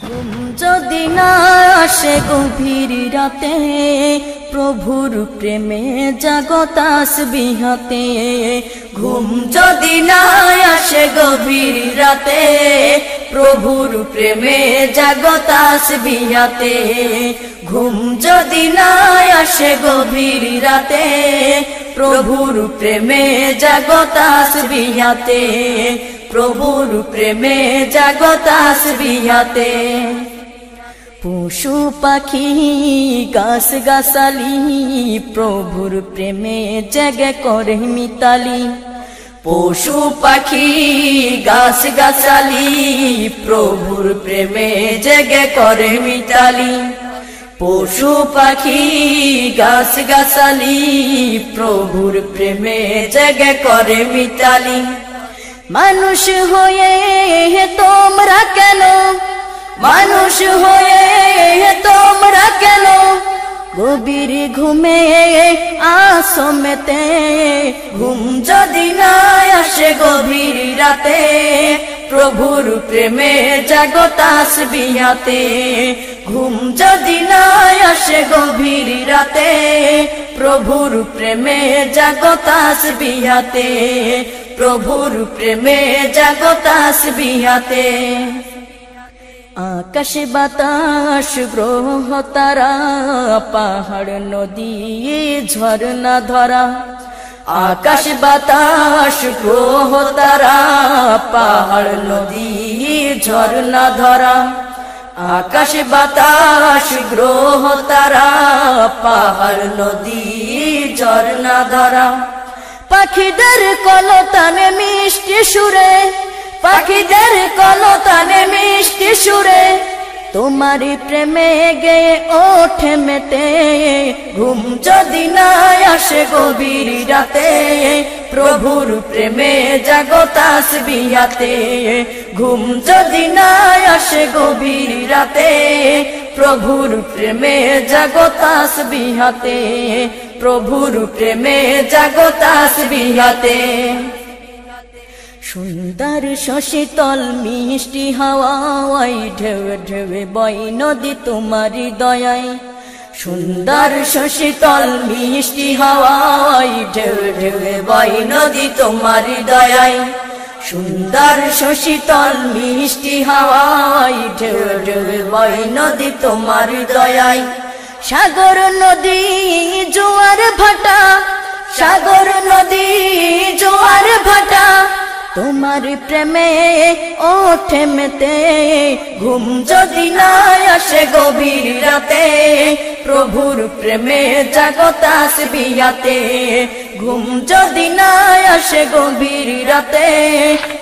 ঘুম যদি না আসে গভীর রাতে, প্রভুর প্রেমে জাগো তাসবিহ হাতে। ঘুম যদি না আসে গভীর রাতে, প্রভুর প্রেমে জাগো তাসবিহ হাতে। ঘুম যদি না আসে গভীর রাতে, প্রভুর প্রেমে জাগো তাসবিহ হাতে। প্রভুর প্রেমে জাগো তাসবিহ হাতে। পশু পাখি গাছ গাছালি, প্রভুর প্রেমে জেগে করে মিতালি। পশু পাখি গাছ গাছালি, প্রভুর প্রেমে জেগে করে মিতালি। পশু পাখি গাছ গাছালি, প্রভুর প্রেমে জেগে করে মিতালি। মানুষ হয়ে তোমরা কেন, মানুষ হয়ে তোমরা কেন গভীর ঘুমে আসো মেতে। ঘুম যদি না আসে গভীর রাতে, প্রভুর প্রেমে জাগো তাসবিহ হাতে। ঘুম যদি না আসে গভীর রাতে, প্রভুর প্রেমে জাগো তাসবিহ হাতে। প্রভুর প্রেমে জাগো তাসবিহ হাতে। আকাশ বাতাস গ্রহ তারা, পাহাড় নদী ঝরনা ধরা। আকাশ বাতাস গ্রহ তারা, পাহাড় নদী ঝরনা ধরা। আকাশ বাতাস গ্রহ তারা, পাহাড় নদী ঝরনা ধরা। পাখিদের কলতানে মিষ্টি সুরে, পাখিদের কলতানে মিষ্টি সুরে, তোমারি প্রেমে গেয়ে ওঠে মেতে। ঘুম যদি না আসে গভীর রাতে, প্রভুর প্রেমে জাগো তাসবিহ হাতে। ঘুম যদি না আসে গভীর রাতে, প্রভুর প্রেমে জাগো তাসবিহ হাতে। প্রভুর প্রেমে জাগো তাসবিহ হাতে। সুন্দর শশীতল মিষ্টি হাওয়ায়, ঢেউ ঢেউ বয় নদী তোমারি দয়ায়। সুন্দর শশীতল মিষ্টি হাওয়ায়, ঢেউ ঢেউ বয় নদী তোমারি দয়ায়। সুন্দর শশীতল মিষ্টি হাওয়ায়, ঢেউ ঢেউ বয় নদী তোমারি দয়ায়। সাগর নদী জোয়ার ভাটা, সাগর নদী জোয়ার ভাটা, তোমার প্রেমে ওঠে মেতে। ঘুম যদি না আসে গভীর রাতে, প্রভুর প্রেমে জাগো তাসবিহ হাতে। ঘুম যদি না আসে গভীর রাতে,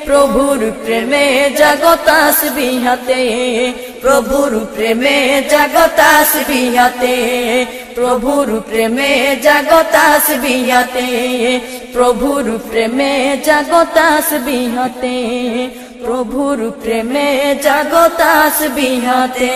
প্রভুর প্রেমে জাগো তাসবিহ হাতে। প্রভুর প্রেমে জাগো তাসবিহ হাতে। প্রভুর প্রেমে জাগো তাসবিহ হাতে। প্রভুর প্রেমে জাগো তাসবিহ হাতে। প্রভুর প্রেমে জাগো তাসবিহ হাতে।